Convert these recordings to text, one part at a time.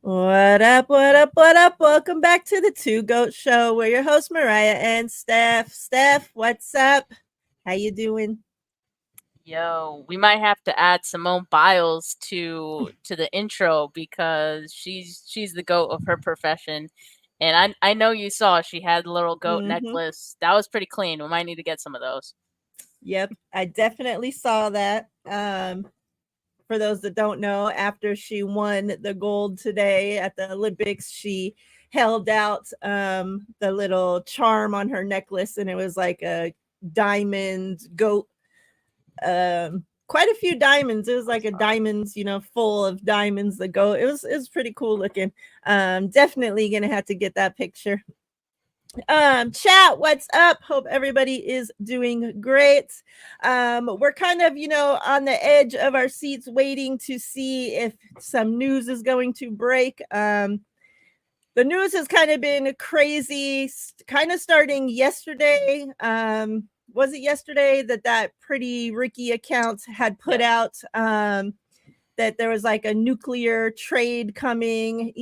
What up? What up? What up? Welcome back to the Two Goat Show. We're your hosts, Mariah and Steph. Steph, what's up? How you doing? Yo, we might have to add Simone Biles to the intro because she's the goat of her profession. And I know you saw she had a little goat Mm-hmm. necklace. That was pretty clean. We might need to get some of those. Yep, I definitely saw that. For those that don't know, after she won the gold today at the Olympics, she held out the little charm on her necklace, and it was like a diamond goat, quite a few diamonds. It was like a diamonds, full of diamonds. The goat. It was pretty cool looking. Definitely gonna have to get that picture. Chat, what's up? Hope everybody is doing great. We're kind of, on the edge of our seats waiting to see if some news is going to break. The news has kind of been crazy, kind of starting yesterday. Was it yesterday that Pretty Ricky account had put out that there was like a nuclear trade coming,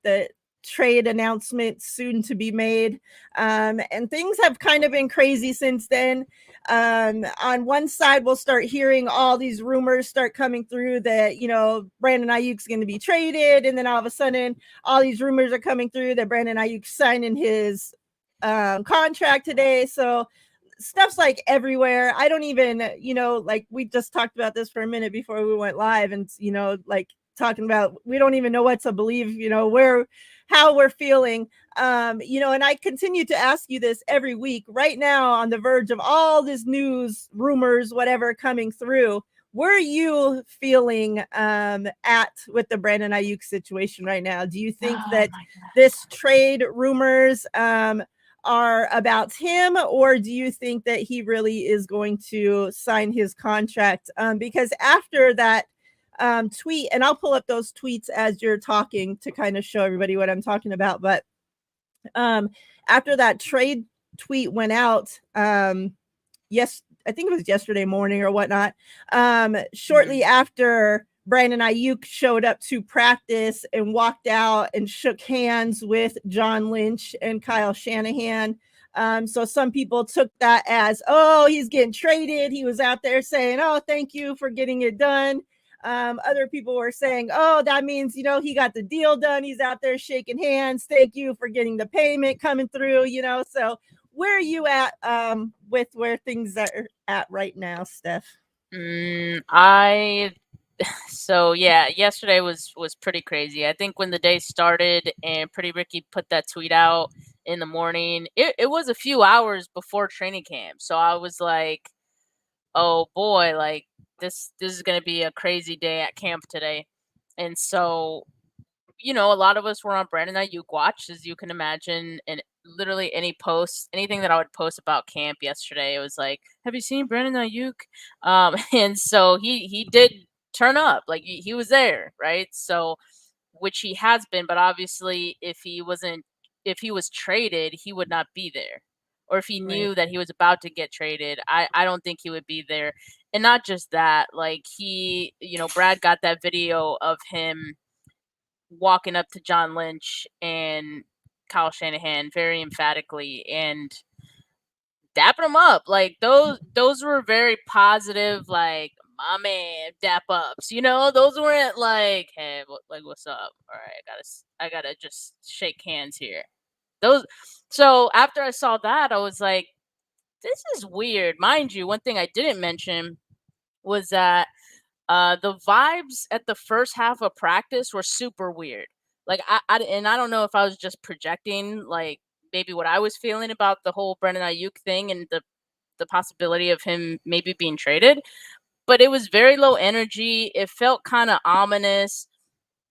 the trade announcement soon to be made. And things have kind of been crazy since then. On one side, we'll start hearing all these rumors start coming through that, Brandon Ayuk's going to be traded. And then all of a sudden, all these rumors are coming through that Brandon Ayuk's signing his contract today. So stuff's like everywhere. I don't even, like we just talked about this for a minute before we went live, and like talking about we don't even know what to believe, how we're feeling. And I continue to ask you this every week. Right now, on the verge of all this news, rumors, whatever coming through, where are you feeling at with the Brandon Ayuk situation right now? Do you think Oh that my god. this trade rumors are about him, or do you think that he really is going to sign his contract? Because after that tweet, and I'll pull up those tweets as you're talking to kind of show everybody what I'm talking about, but um, after that trade tweet went out, yes, I think it was yesterday morning or whatnot. Shortly after Brandon Ayuk showed up to practice and walked out and shook hands with John Lynch and Kyle Shanahan. So some people took that as, oh, he's getting traded. He was out there saying, oh, thank you for getting it done. Other people were saying, oh, that means, he got the deal done. He's out there shaking hands. Thank you for getting the payment coming through, So where are you at with where things are at right now, Steph? I so yeah, yesterday was pretty crazy. I think when the day started and Pretty Ricky put that tweet out in the morning, it was a few hours before training camp. So I was like, oh boy, like this is gonna be a crazy day at camp today. And so, a lot of us were on Brandon Ayuk watch, as you can imagine, and literally any post, anything that I would post about camp yesterday, it was like, "Have you seen Brandon Ayuk?" And so he did turn up, like he was there, right? So, which he has been, but obviously, if he was traded, he would not be there. Or if he Right. knew that he was about to get traded, I don't think he would be there. And not just that, like Brad got that video of him walking up to John Lynch and Kyle Shanahan very emphatically and dapping him up. Like those were very positive, like my man dap ups. Those weren't like, hey, like what's up? All right, I gotta just shake hands here. Those. So after I saw that, I was like, this is weird. Mind you, one thing I didn't mention was that the vibes at the first half of practice were super weird. Like I don't know if I was just projecting, like maybe what I was feeling about the whole Brendan Ayuk thing and the possibility of him maybe being traded, but it was very low energy. It felt kind of ominous.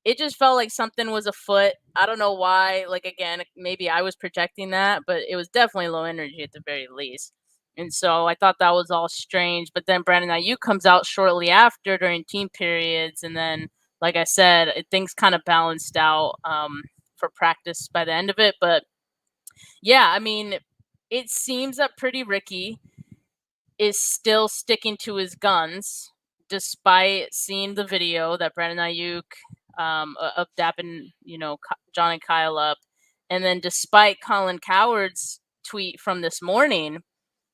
It just felt like something was afoot. I don't know why. Like again, maybe I was projecting that, but it was definitely low energy at the very least. And so I thought that was all strange. But then Brandon Ayuk comes out shortly after during team periods, and then, like I said, things kind of balanced out for practice by the end of it. But yeah, I mean, it seems that Pretty Ricky is still sticking to his guns despite seeing the video that Brandon Ayuk of dapping, John and Kyle up. And then despite Colin Cowherd's tweet from this morning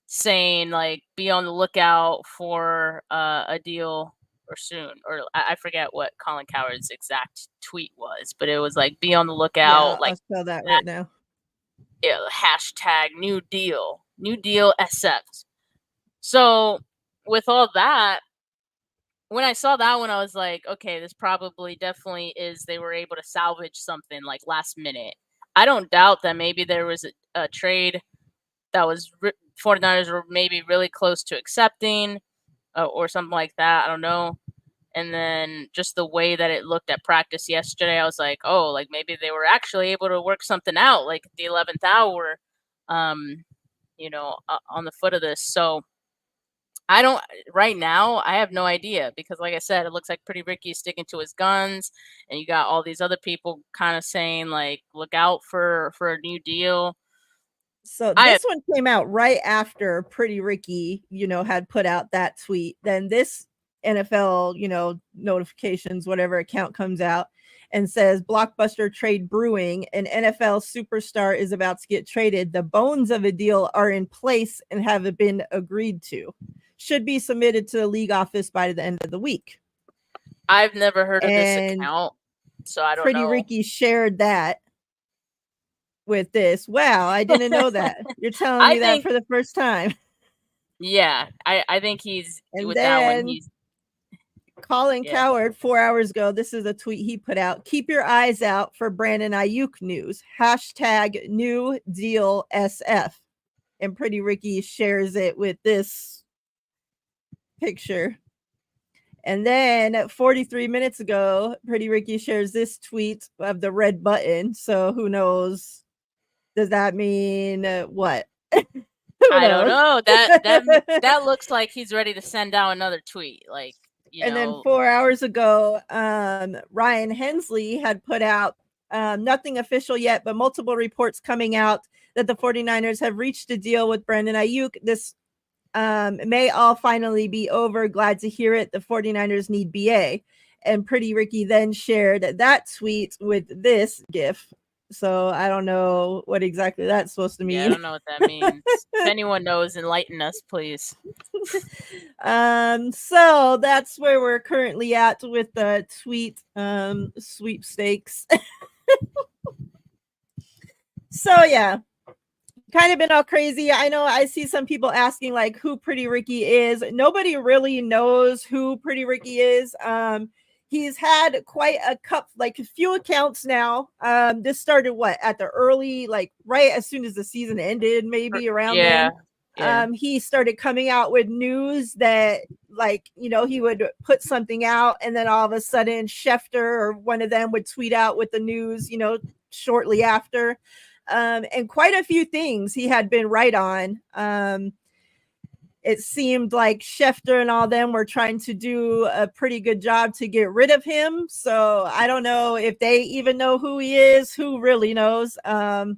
saying, like, be on the lookout for a deal or soon, or I forget what Colin Cowherd's exact tweet was, but it was like, be on the lookout, I'll spell that right now. Hashtag New Deal SF. So with all that, when I saw that one, I was like, okay, this probably definitely is, they were able to salvage something like last minute. I don't doubt that maybe there was a trade that was 49ers were maybe really close to accepting or something like that. I don't know. And then just the way that it looked at practice yesterday, I was like, oh, like maybe they were actually able to work something out, like at the 11th hour, on the foot of this. So right now, I have no idea because, like I said, it looks like Pretty Ricky's sticking to his guns, and you got all these other people kind of saying, like, look out for a new deal. So this one came out right after Pretty Ricky, had put out that tweet. Then this NFL, notifications, whatever account comes out and says blockbuster trade brewing. An NFL superstar is about to get traded. The bones of a deal are in place and have been agreed to. Should be submitted to the league office by the end of the week. I've never heard of this account, so I don't know. Pretty Ricky shared that with this. Wow, I didn't know that. You're telling me that for the first time. Yeah, I think he's and with then, that one. He's Colin Cowherd 4 hours ago. This is a tweet he put out. Keep your eyes out for Brandon Ayuk news. Hashtag New Deal SF. And Pretty Ricky shares it with this picture. And then 43 minutes ago, Pretty Ricky shares this tweet of the red button. So who knows? Does that mean what? I don't know. That looks like he's ready to send out another tweet. Like, then 4 hours ago, Ryan Hensley had put out nothing official yet, but multiple reports coming out that the 49ers have reached a deal with Brandon Ayuk. This may all finally be over. Glad to hear it. The 49ers need BA. And Pretty Ricky then shared that tweet with this GIF. So I don't know what exactly that's supposed to mean. Yeah, I don't know what that means. If anyone knows, enlighten us, please. So that's where we're currently at with the tweet sweepstakes. So yeah, kind of been all crazy. I know I see some people asking like who Pretty Ricky is. Nobody really knows who Pretty Ricky is. He's had quite a few accounts now. This started at the early, like right as soon as the season ended, maybe around then. Yeah. He started coming out with news that he would put something out and then all of a sudden Schefter or one of them would tweet out with the news, shortly after. And quite a few things he had been right on. It seemed like Schefter and all them were trying to do a pretty good job to get rid of him. So I don't know if they even know who he is, who really knows. But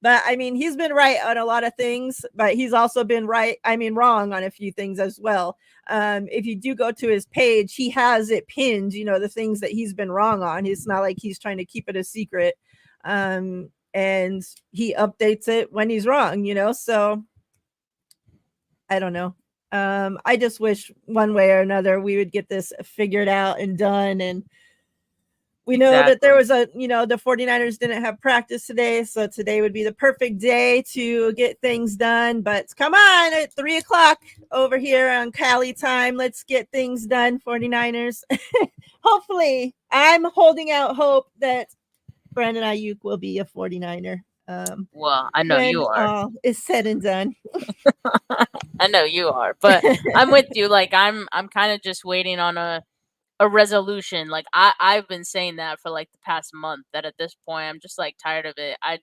I mean, he's been right on a lot of things, but he's also been wrong on a few things as well. If you do go to his page, he has it pinned, the things that he's been wrong on. It's not like he's trying to keep it a secret. And he updates it when he's wrong, so I don't know. I just wish one way or another we would get this figured out and done. And we know that there was the 49ers didn't have practice today. So today would be the perfect day to get things done. But come on at 3:00 over here on Cali time. Let's get things done, 49ers. Hopefully, I'm holding out hope that Brandon Ayuk will be a 49er. Well, I know you are. All is said and done. I know you are, but I'm with you. Like I'm kind of just waiting on a resolution. Like I've been saying that for like the past month. That at this point, I'm just like tired of it. I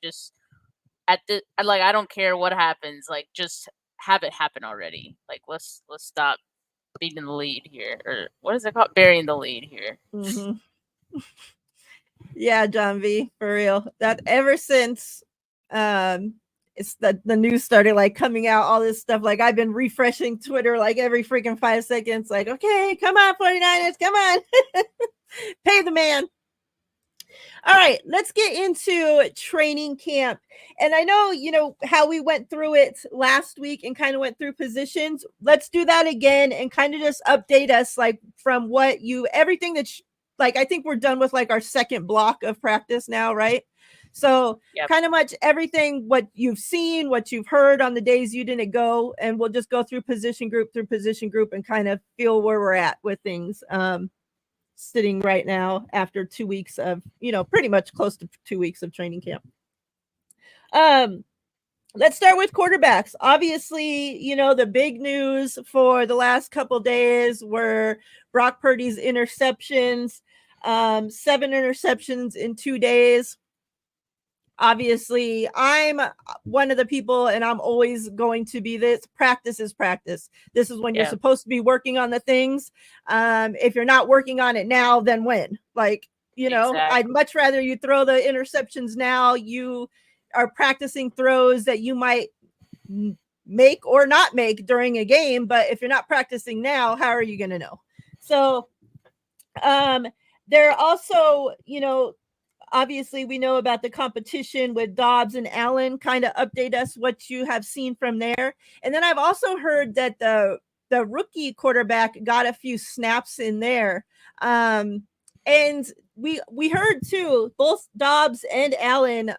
don't care what happens. Like just have it happen already. Like let's stop beating the lead here, or what is it called? Burying the lead here. Mm-hmm. Yeah, John V, for real. That ever since it's the news started like coming out, all this stuff, like I've been refreshing Twitter like every freaking 5 seconds, like, okay, come on, 49ers, come on. Pay the man. All right, let's get into training camp. And I know, how we went through it last week and kind of went through positions. Let's do that again and kind of just update us like from what everything that like I think we're done with like our second block of practice now, right? So Yep. kind of much everything what you've seen, what you've heard on the days you didn't go, and we'll just go through position group and kind of feel where we're at with things. Sitting right now after 2 weeks of, pretty much close to 2 weeks of training camp. Let's start with quarterbacks. Obviously, the big news for the last couple days were Brock Purdy's interceptions, 7 interceptions in 2 days. Obviously, I'm one of the people, and I'm always going to be this. Practice is practice. This is when you're supposed to be working on the things. If you're not working on it now, then when? Like, Exactly. I'd much rather you throw the interceptions now. You are practicing throws that you might make or not make during a game. But if you're not practicing now, how are you going to know? So, there also, obviously we know about the competition with Dobbs and Allen. Kind of update us what you have seen from there. And then I've also heard that the rookie quarterback got a few snaps in there. And we heard too, both Dobbs and Allen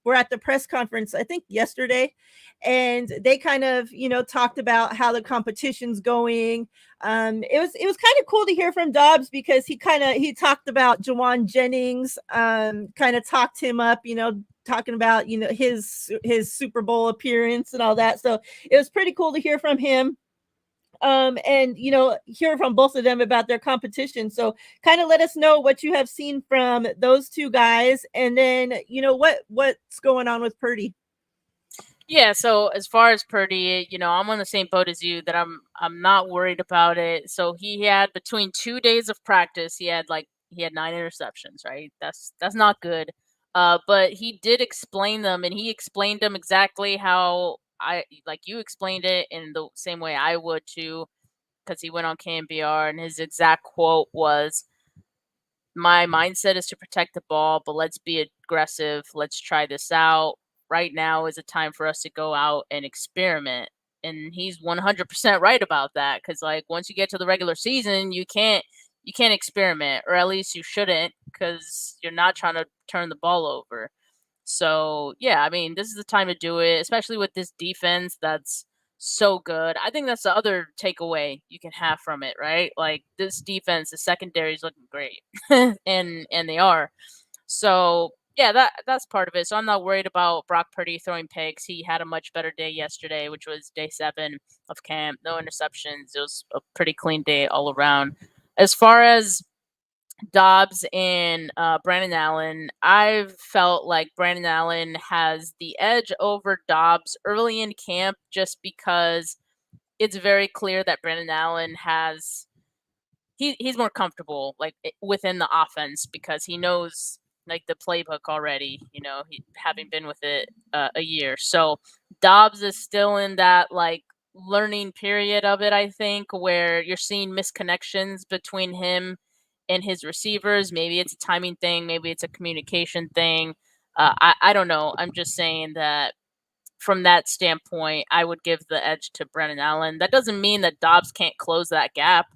were at the press conference, I think yesterday, and they kind of, talked about how the competition's going. It was kind of cool to hear from Dobbs because he talked about Jawan Jennings, kind of talked him up, talking about, his Super Bowl appearance and all that. So it was pretty cool to hear from him. And hear from both of them about their competition. So kind of let us know what you have seen from those two guys, and then what's going on with Purdy. Yeah, so as far as Purdy, I'm on the same boat as you that I'm not worried about it. So he had between 2 days of practice, he had 9 interceptions, right? That's not good. But he did explain them, and he explained them exactly how you explained it in the same way I would too, because he went on KMBR and his exact quote was, "My mindset is to protect the ball, but let's be aggressive. Let's try this out. Right now is a time for us to go out and experiment." And he's 100% right about that, because once you get to the regular season, you can't experiment, or at least you shouldn't, because you're not trying to turn the ball over. So yeah, I mean, this is the time to do it, especially with this defense that's so good. I think that's the other takeaway you can have from it, right? Like, this defense, the secondary is looking great, and they are. So yeah, that's part of it. So I'm not worried about Brock Purdy throwing picks. He had a much better day yesterday, which was day 7 of camp. No interceptions. It was a pretty clean day all around. As far as Dobbs and Brandon Allen, I've felt like Brandon Allen has the edge over Dobbs early in camp, just because it's very clear that Brandon Allen he's more comfortable within the offense, because he knows the playbook already, he having been with it a year. So Dobbs is still in that learning period of it, I think, where you're seeing misconnections between him and his receivers. Maybe it's a timing thing, maybe it's a communication thing. I don't know. I'm just saying that from that standpoint, I would give the edge to Brennan Allen. That doesn't mean that Dobbs can't close that gap.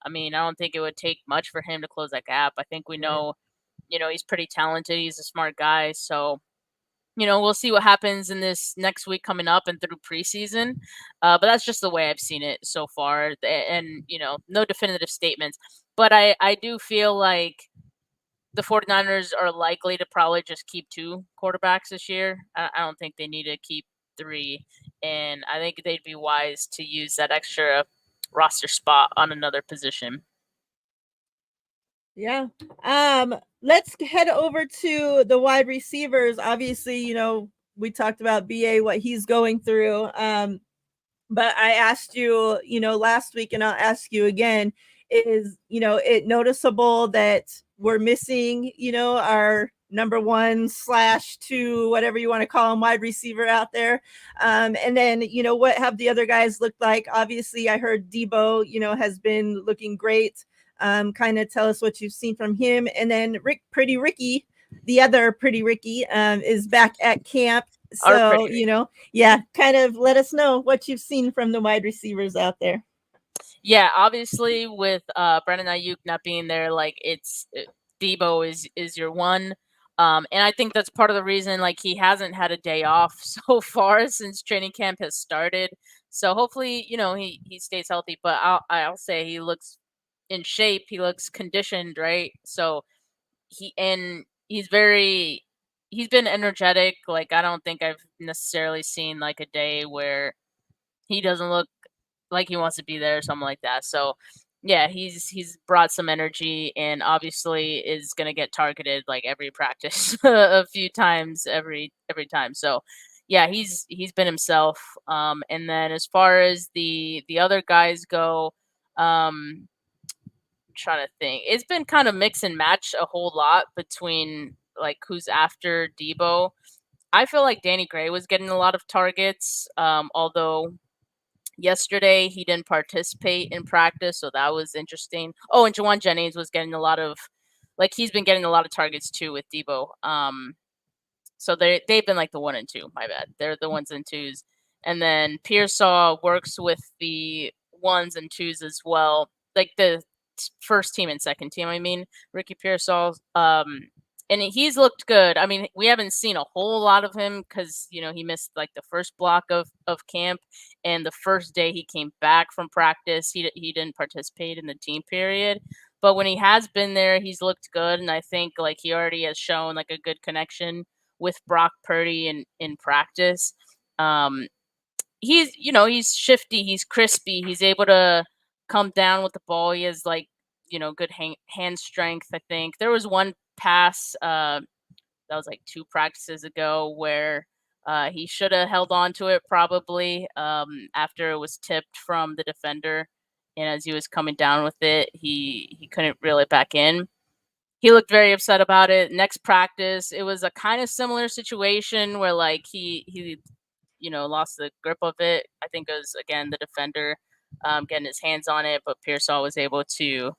I mean, I don't think it would take much for him to close that gap. I think we know, he's pretty talented. He's a smart guy. So, we'll see what happens in this next week coming up and through preseason. But that's just the way I've seen it so far. And, no definitive statements. But I do feel like the 49ers are likely to probably just keep 2 quarterbacks this year. I don't think they need to keep 3. And I think they'd be wise to use that extra roster spot on another position. Yeah. Let's head over to the wide receivers. Obviously, we talked about BA, what he's going through. But I asked you, last week, and I'll ask you again, is, it noticeable that we're missing, our number 1/2, whatever you want to call him, wide receiver out there. And then, what have the other guys looked like? Obviously, I heard Debo, has been looking great. Kind of tell us what you've seen from him. And then Pretty Ricky, the other Pretty Ricky, is back at camp. So, yeah, kind of let us know what you've seen from the wide receivers out there. Yeah, obviously with Brandon Ayuk not being there, like it's Debo is your one. And I think that's part of the reason like he hasn't had a day off so far since training camp has started. So hopefully, he stays healthy, but I'll say he looks in shape, he looks conditioned, right? So he's been energetic. Like I don't think I've necessarily seen like a day where he doesn't look like he wants to be there or something like that. So yeah, he's brought some energy and obviously is gonna get targeted like every practice a few times every time. So yeah, he's been himself. And then as far as the other guys go, trying to think. It's been kind of mix and match a whole lot between like who's after Debo. I feel like Danny Gray was getting a lot of targets, although yesterday he didn't participate in practice, so that was interesting. Oh, and Jawan Jennings was getting a lot of, like he's been getting a lot of targets too with Debo. So they've been like the 1 and 2. My bad, they're the 1s and 2s, and then Pearsall works with the 1s and 2s as well, like the first team and second team. I mean, Ricky Pearsall, and he's looked good. I mean, we haven't seen a whole lot of him because he missed like the first block of camp, and the first day he came back from practice, he didn't participate in the team period. But when he has been there, he's looked good, and I think like he already has shown like a good connection with Brock Purdy in practice. He's shifty, he's crispy, he's able to come down with the ball. He has like good hand strength. I think there was one pass that was like 2 practices ago where he should have held on to it probably after it was tipped from the defender, and as he was coming down with it, he couldn't reel it back in. He looked very upset about it. Next practice, it was a kind of similar situation where like he lost the grip of it. I think it was again the defender getting his hands on it, but Pearsall was able to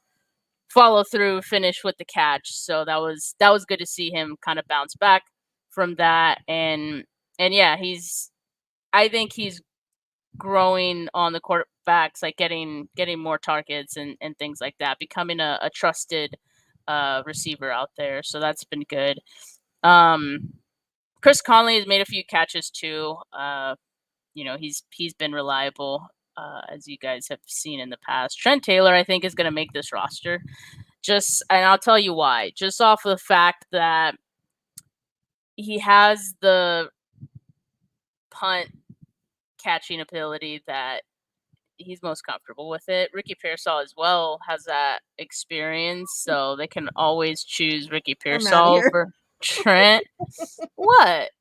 follow through, finish with the catch. So that was good to see him kind of bounce back from that. And yeah, I think he's growing on the quarterbacks, like getting more targets and things like that, becoming a trusted receiver out there. So that's been good. Chris Conley has made a few catches too. He's been reliable, as you guys have seen in the past. Trent Taylor, I think, is going to make this roster. And I'll tell you why. Just off of the fact that he has the punt catching ability that he's most comfortable with it. Ricky Pearsall as well has that experience, so they can always choose Ricky Pearsall over Trent. What?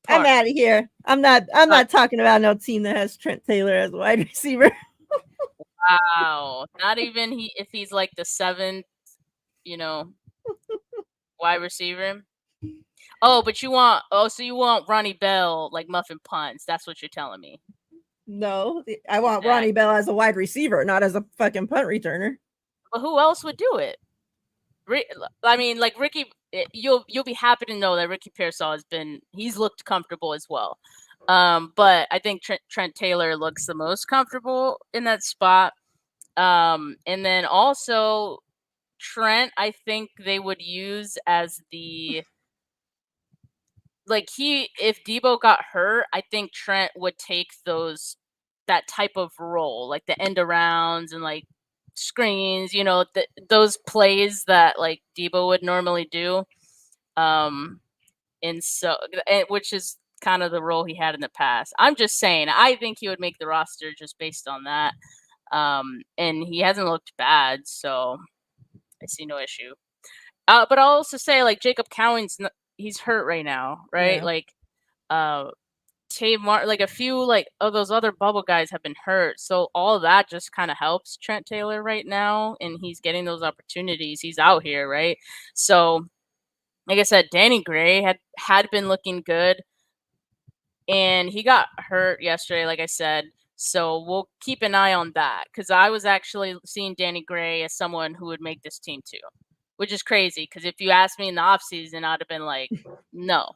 I'm out of here. I'm not talking about no team that has Trent Taylor as a wide receiver. Wow. Not even if he's like the 7th, wide receiver. Oh, but you want Ronnie Bell like muffin punts. That's what you're telling me. No, I want Ronnie Bell as a wide receiver, not as a fucking punt returner. But who else would do it? I mean, like Ricky, you'll be happy to know that Ricky Pearsall he's looked comfortable as well. But I think Trent Taylor looks the most comfortable in that spot. And then also Trent, I think they would use as if Debo got hurt, I think Trent would take that type of role, like the end arounds and like screens, those plays that like Debo would normally do. Which is kind of the role he had in the past. I'm just saying, I think he would make the roster just based on that. And he hasn't looked bad, so I see no issue. But I'll also say like Jacob Cowing's he's hurt right now, right? Yeah. Like like a few like of those other bubble guys have been hurt, so all of that just kind of helps Trent Taylor right now, and he's getting those opportunities. He's out here, right? So like I said, Danny Gray had been looking good, and he got hurt yesterday, like I said. So we'll keep an eye on that, because I was actually seeing Danny Gray as someone who would make this team too, which is crazy, because if you asked me in the offseason, I'd have been like, no.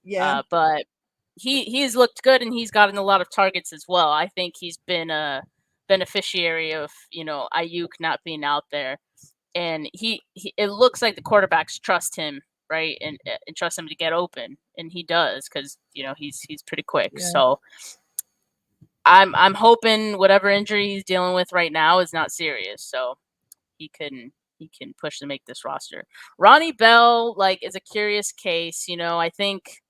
Yeah. But he's looked good, and he's gotten a lot of targets as well. I think he's been a beneficiary of, Ayuk not being out there. And he it looks like the quarterbacks trust him, right? And trust him to get open, and he does, because he's pretty quick. Yeah. So I'm hoping whatever injury he's dealing with right now is not serious, so he can push to make this roster. Ronnie Bell, is a curious case. I think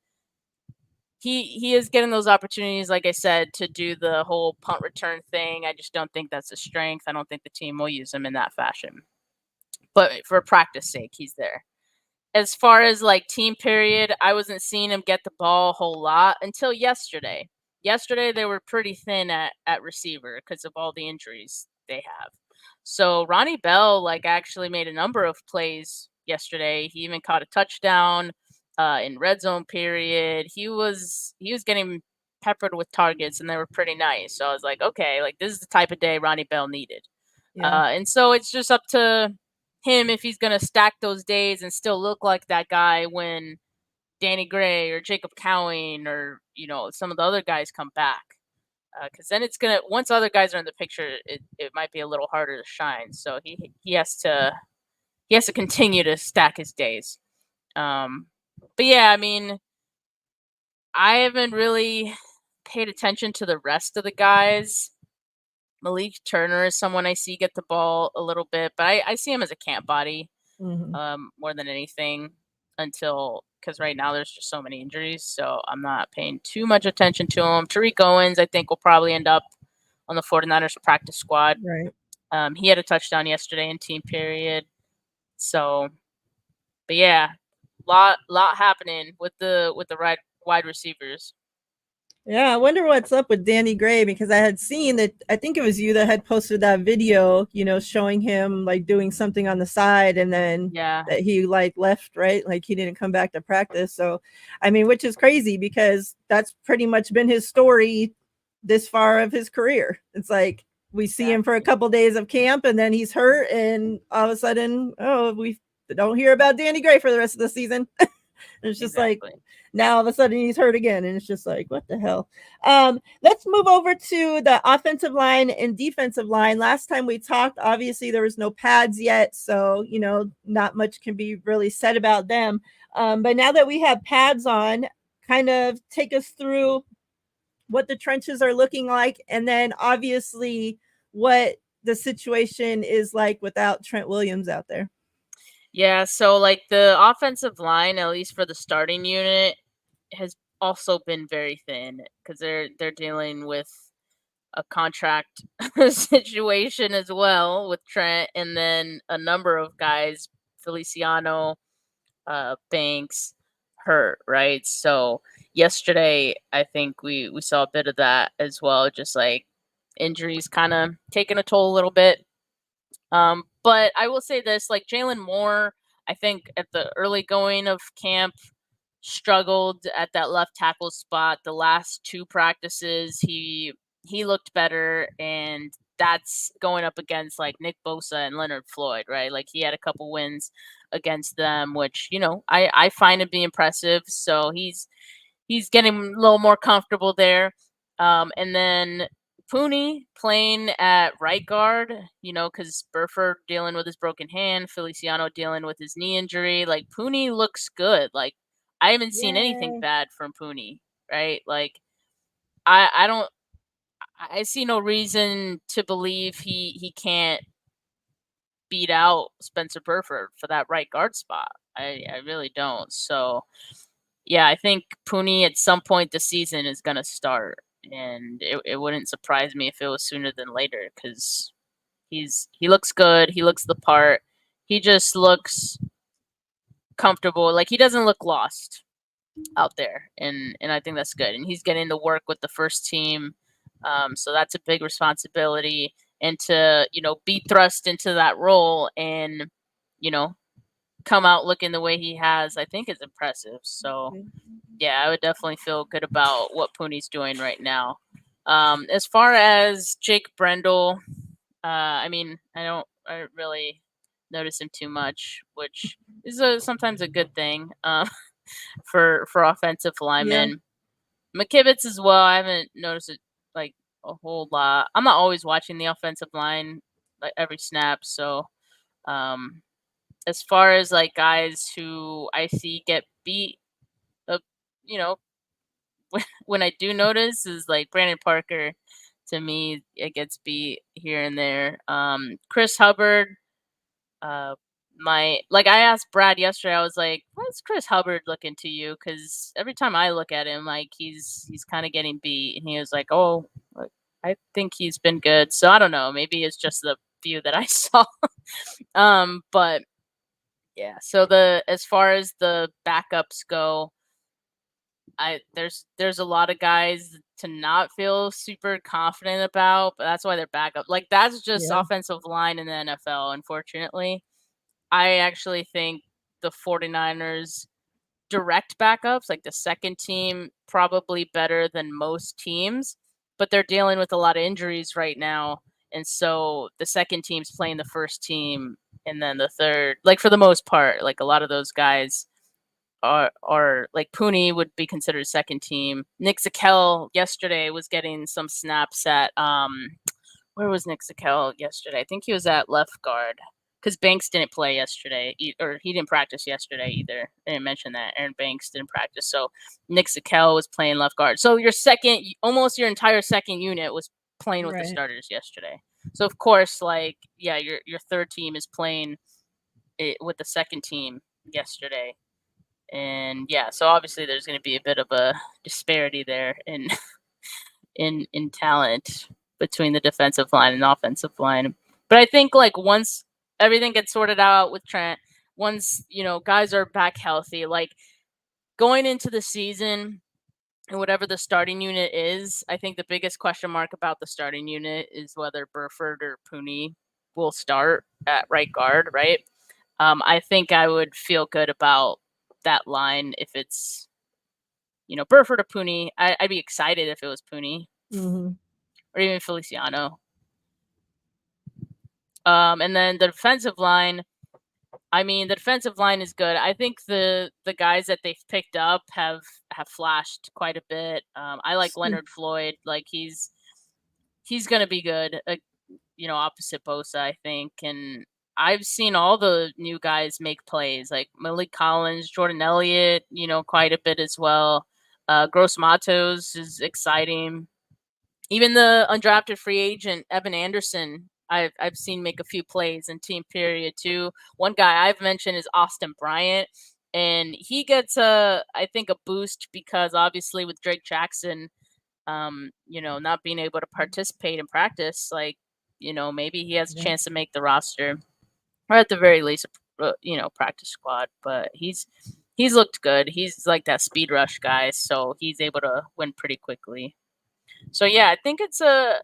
he is getting those opportunities, like I said, to do the whole punt return thing. I just don't think that's a strength. I don't think the team will use him in that fashion. But for practice sake, he's there. As far as team period, I wasn't seeing him get the ball a whole lot until yesterday. Yesterday they were pretty thin at receiver because of all the injuries they have. So Ronnie Bell actually made a number of plays yesterday. He even caught a touchdown in red zone period. He was getting peppered with targets, and they were pretty nice. So I was like, okay, this is the type of day Ronnie Bell needed. Yeah. And so it's just up to him if he's going to stack those days and still look like that guy when Danny Gray or Jacob Cowing or some of the other guys come back, because then it's gonna, once other guys are in the picture, it might be a little harder to shine. So he has to continue to stack his days. But yeah, I mean, I haven't really paid attention to the rest of the guys. Malik Turner is someone I see get the ball a little bit, but I see him as a camp body more than anything, because right now there's just so many injuries, so I'm not paying too much attention to him. Tariq Owens, I think, will probably end up on the 49ers practice squad. Right. He had a touchdown yesterday in team period. So, but yeah, lot happening with the wide receivers. Yeah, I wonder what's up with Danny Gray, because I had seen that, I think it was you that had posted that video, showing him doing something on the side, and then that he left, right? He didn't come back to practice. So, I mean, which is crazy, because that's pretty much been his story this far of his career. It's we see him for a couple days of camp, and then he's hurt, and all of a sudden, we don't hear about Danny Gray for the rest of the season. It's just now all of a sudden he's hurt again, and it's just what the hell. Let's move over to the offensive line and defensive line. Last time we talked, obviously there was no pads yet, so not much can be really said about them. But now that we have pads on, kind of take us through what the trenches are looking like, and then obviously what the situation is like without Trent Williams out there. Yeah, so the offensive line, at least for the starting unit, has also been very thin, because they're dealing with a contract situation as well with Trent, and then a number of guys, Feliciano, Banks, hurt, right? So yesterday, I think we saw a bit of that as well, just injuries kind of taking a toll a little bit. But I will say this, Jalen Moore, I think at the early going of camp, struggled at that left tackle spot. The last two practices, he looked better, and that's going up against Nick Bosa and Leonard Floyd, right? He had a couple wins against them, which I find to be impressive. So he's getting a little more comfortable there. And then Pooney playing at right guard, because Burford dealing with his broken hand, Feliciano dealing with his knee injury. Pooney looks good. I haven't seen anything bad from Pooney, right? I see no reason to believe he can't beat out Spencer Burford for that right guard spot. I really don't. So, yeah, I think Pooney at some point this season is going to start, and it wouldn't surprise me if it was sooner than later, because he looks good. He looks the part. He just looks comfortable. He doesn't look lost out there, and I think that's good. And he's getting to work with the first team, so that's a big responsibility. And to be thrust into that role and come out looking the way he has, I think is impressive. So yeah, I would definitely feel good about what Pooney's doing right now. As far as Jake Brendel, I mean, I don't really notice him too much, which is sometimes a good thing for offensive Yeah. linemen. McKivitz as well. I haven't noticed it like a whole lot. I'm not always watching the offensive line like every snap, so um, as far as like guys who I see get beat, uh, you know, when I do notice is like Brandon Parker. To me, it gets beat here and there. Chris Hubbard. I asked Brad yesterday. I was like, "What's Chris Hubbard looking to you?" Because every time I look at him, like he's kind of getting beat, and he was like, "Oh, like, I think he's been good." So I don't know. Maybe it's just the few that I saw. But yeah. So as far as the backups go, there's a lot of guys to not feel super confident about, but that's why they're backup. Like that's just Yeah. offensive line in the NFL, unfortunately. I actually think the 49ers direct backups, like the second team, probably better than most teams, but they're dealing with a lot of injuries right now. And so the second team's playing the first team, and then the third, like for the most part, like a lot of those guys are like Pooney would be considered second team. Nick Zakel yesterday was getting some snaps at where was Nick Zakel yesterday? I think he was at left guard because Banks didn't play yesterday, or he didn't practice yesterday either. I didn't mention that Aaron Banks didn't practice, so Nick Zakel was playing left guard. So almost your entire second unit was playing with the Right. starters yesterday. So of course, like yeah, your third team is playing it with the second team yesterday. And yeah, so obviously there's going to be a bit of a disparity there in in talent between the defensive line and offensive line. But I think like once everything gets sorted out with Trent, once guys are back healthy, like going into the season and whatever the starting unit is, I think the biggest question mark about the starting unit is whether Burford or Pooney will start at right guard, right? I think I would feel good about that line if it's Burford or Pooney. I'd be excited if it was Pooney or even Feliciano. And then the defensive line. I mean, the defensive line is good. I think the guys that they've picked up have flashed quite a bit. I like Leonard Floyd. Like he's gonna be good. Opposite Bosa, I think. And I've seen all the new guys make plays, like Malik Collins, Jordan Elliott. Quite a bit as well. Gross Matos is exciting. Even the undrafted free agent Evan Anderson, I've seen make a few plays in team period too. One guy I've mentioned is Austin Bryant, and he gets I think a boost because obviously with Drake Jackson, not being able to participate in practice, like maybe he has a chance to make the roster or at the very least, practice squad. But he's looked good. He's like that speed rush guy, so he's able to win pretty quickly. So yeah, I think it's a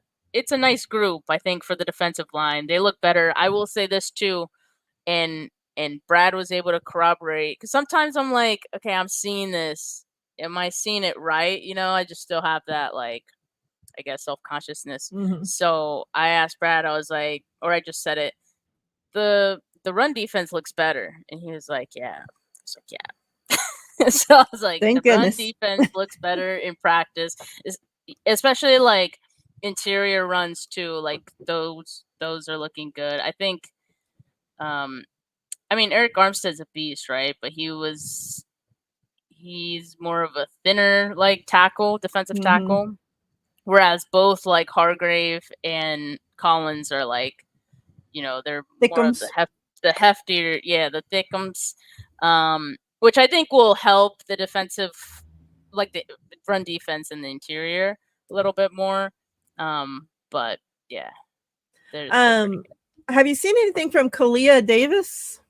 nice group. I think for the defensive line, they look better. I will say this too, and Brad was able to corroborate because sometimes I'm like, okay, I'm seeing this. Am I seeing it right? I just still have that like, I guess self consciousness. So I asked Brad. I was like, or I just said it. The run defense looks better, and he was like, yeah. I was like, yeah. So I was like, Thank the run goodness. defense looks better in practice, especially like interior runs too. Like those are looking good. I think. I mean, Eric Armstead's a beast, right? But he's more of a thinner like tackle, defensive tackle, whereas both like Hargrave and Collins are like, they're more of Thickums. the heftier, the thickums, which I think will help the defensive, like the run defense in the interior a little bit more. But yeah, they're pretty good. Have you seen anything from Kalia Davis?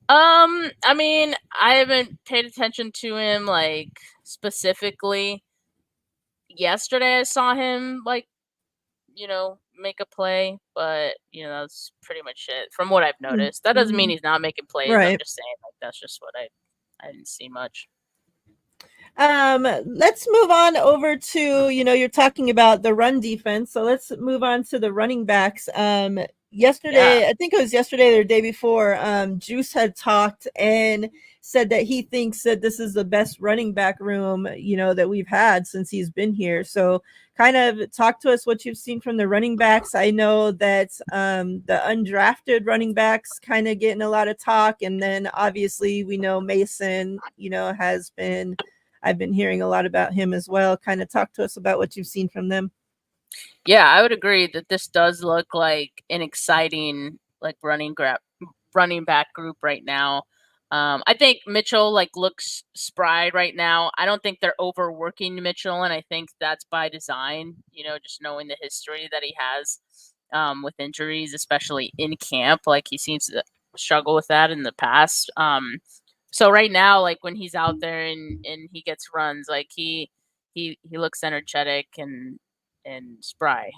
I mean, I haven't paid attention to him like specifically. Yesterday, I saw him like make a play, but that's pretty much it from what I've noticed. That doesn't mean he's not making plays. I'm Right. just saying like that's just what I didn't see much. Let's move on over to, you're talking about the run defense. So let's move on to the running backs. Yeah. Yesterday, I think it was yesterday or the day before, Juice had talked and said that he thinks that this is the best running back room, that we've had since he's been here. So kind of talk to us what you've seen from the running backs. I know that the undrafted running backs kind of getting a lot of talk. And then obviously we know Mason, has been, I've been hearing a lot about him as well. Kind of talk to us about what you've seen from them. Yeah, I would agree that this does look like an exciting like running back group right now. I think Mitchell looks spry right now. I don't think they're overworking Mitchell, and I think that's by design. Just knowing the history that he has with injuries, especially in camp, like he seems to struggle with that in the past. So right now, like when he's out there and he gets runs, like he looks energetic and spry.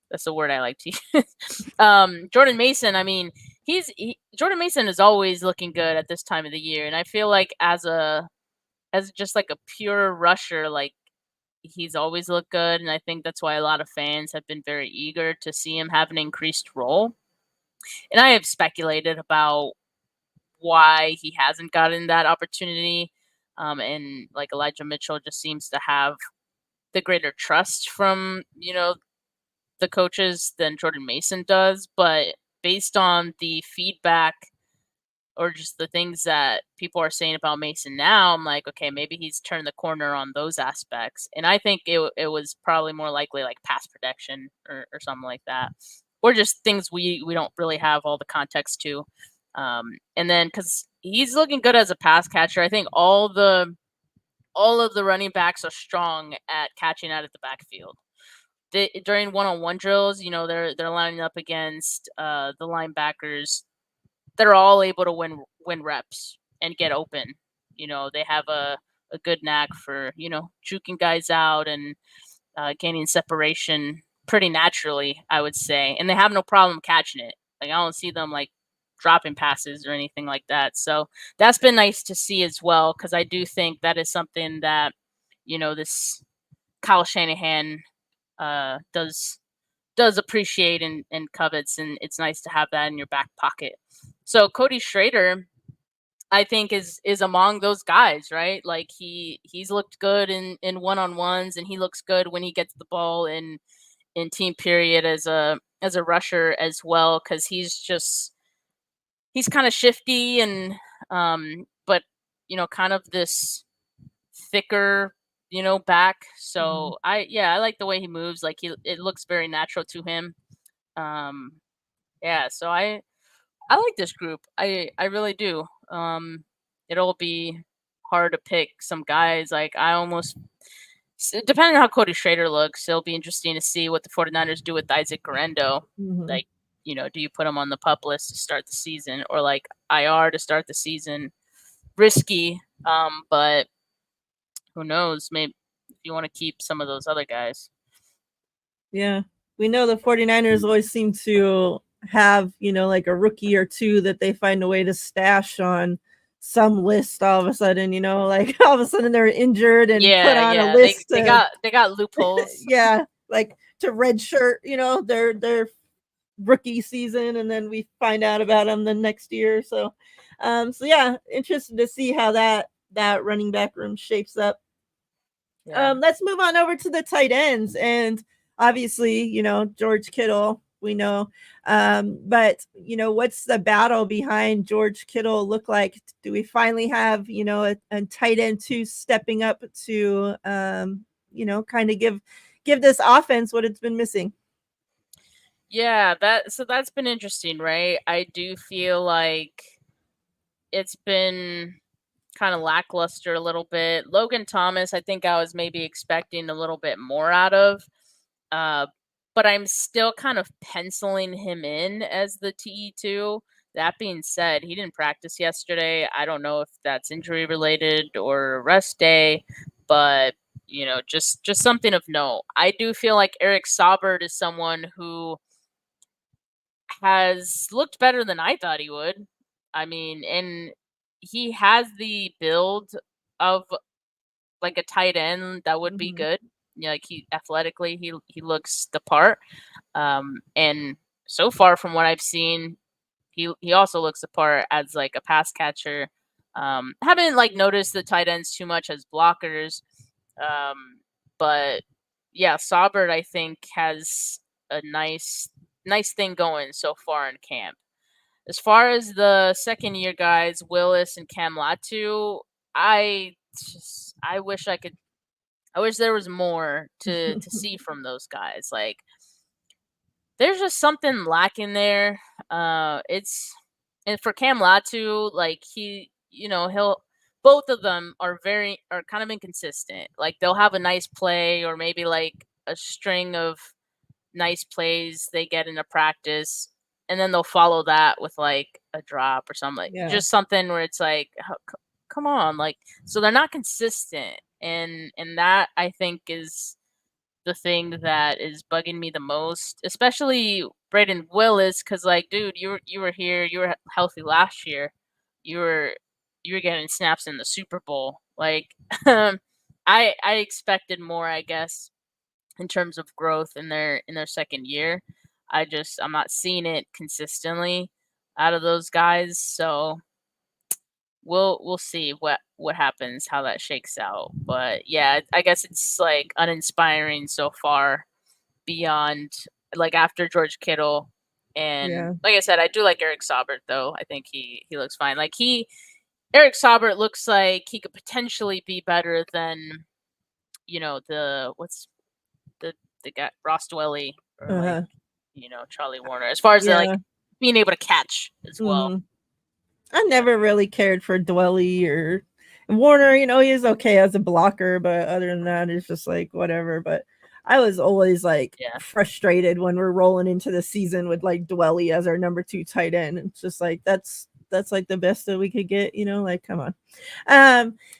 That's the word I like to use. Jordan Mason, I mean, Jordan Mason is always looking good at this time of the year, and I feel like as just like a pure rusher, like he's always looked good, and I think that's why a lot of fans have been very eager to see him have an increased role. And I have speculated about why he hasn't gotten that opportunity. And like Elijah Mitchell just seems to have the greater trust from, the coaches than Jordan Mason does. But based on the feedback or just the things that people are saying about Mason now, I'm like, okay, maybe he's turned the corner on those aspects. And I think it was probably more likely like pass protection or something like that. Or just things we don't really have all the context to. And then because he's looking good as a pass catcher, I think all of the running backs are strong at catching out of the backfield. During one-on-one drills, they're lining up against the linebackers. They're all able to win reps and get open. They have a good knack for juking guys out and gaining separation pretty naturally, I would say, and they have no problem catching it. Like I don't see them like dropping passes or anything like that. So that's been nice to see as well, because I do think that is something that this Kyle Shanahan does appreciate and covets, and it's nice to have that in your back pocket. So Cody Schrader, I think is among those guys, right? Like he's looked good in one-on-ones, and he looks good when he gets the ball in team period as a rusher as well, because he's kind of shifty and but kind of this thicker back. So I like the way he moves. Like it looks very natural to him. Um yeah, so I like this group. I really do. It'll be hard to pick some guys. Like I almost depending on how Cody Schrader looks, it'll be interesting to see what the 49ers do with Isaac Garendo. Like, do you put him on the pup list to start the season or like IR to start the season? Risky, but who knows? Maybe if you want to keep some of those other guys. Yeah. We know the 49ers always seem to have, like a rookie or two that they find a way to stash on some list all of a sudden, like all of a sudden they're injured and put on a list. They got loopholes. Yeah, like to redshirt, their rookie season, and then we find out about them the next year. So yeah, interested to see how that running back room shapes up. Yeah. Let's move on over to the tight ends, and obviously, George Kittle, we know. But what's the battle behind George Kittle look like? Do we finally have, a tight end two stepping up to kind of give this offense what it's been missing? Yeah, that's been interesting, right? I do feel like it's been kind of lackluster a little bit. Logan Thomas, I think I was maybe expecting a little bit more out of. But I'm still kind of penciling him in as the TE2. That being said, he didn't practice yesterday. I don't know if that's injury related or rest day, but just something of note. I do feel like Eric Saubert is someone who has looked better than I thought he would. I mean, and he has the build of like a tight end that would be Mhm. good. You know, like he athletically he looks the part. And so far from what I've seen, he also looks the part as like a pass catcher. Haven't like noticed the tight ends too much as blockers. But yeah, Saubert I think has a nice thing going so far in camp. As far as the second year guys, Willis and Cam Latu, I wish I wish there was more to see from those guys. Like there's just something lacking there. It's and for Cam Latu, like he'll both of them are kind of inconsistent. Like they'll have a nice play or maybe like a string of nice plays they get into practice, and then they'll follow that with like a drop or something, like Yeah. just something where it's like, come on, like so they're not consistent, and that I think is the thing that is bugging me the most, especially Braden Willis, because like, dude, you were here, you were healthy last year, you were you were getting snaps in the Super Bowl, like I expected more, I guess, in terms of growth in their second year. I'm not seeing it consistently out of those guys, so we'll see what happens, how that shakes out. But yeah, I guess it's like uninspiring so far beyond like after George Kittle. And Yeah. like I said, I do like Eric Saubert though. I think he looks fine. Like Eric Saubert looks like he could potentially be better than, the the guy Ross Dwelly or like, Uh-huh. Charlie Warner. As far as the, like Yeah. being able to catch as well. Mhm. I never really cared for Dwelly or Warner. He was okay as a blocker, but other than that, it's just like whatever. But I was always like Yeah. frustrated when we're rolling into the season with like Dwelly as our number 2 tight end. It's just like that's like the best that we could get, like come on.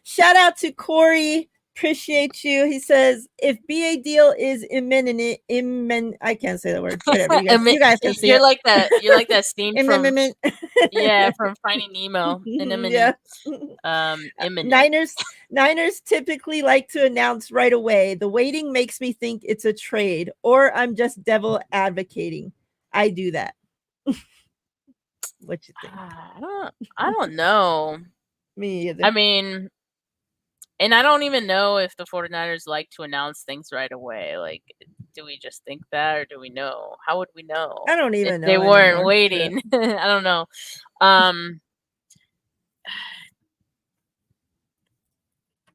Shout out to Corey. Appreciate you. He says if BA deal is imminent, I can't say the word. Whatever. You guys can see You're it. like that scene from Imminent. from Finding Nemo. Yeah. Imminent. Niners typically like to announce right away. The waiting makes me think it's a trade, or I'm just devil advocating. I do that. What you think? I don't know. Me either. I mean, and I don't even know if the 49ers like to announce things right away. Like, do we just think that, or do we know? How would we know I don't if even they know weren't anymore. waiting? I don't know.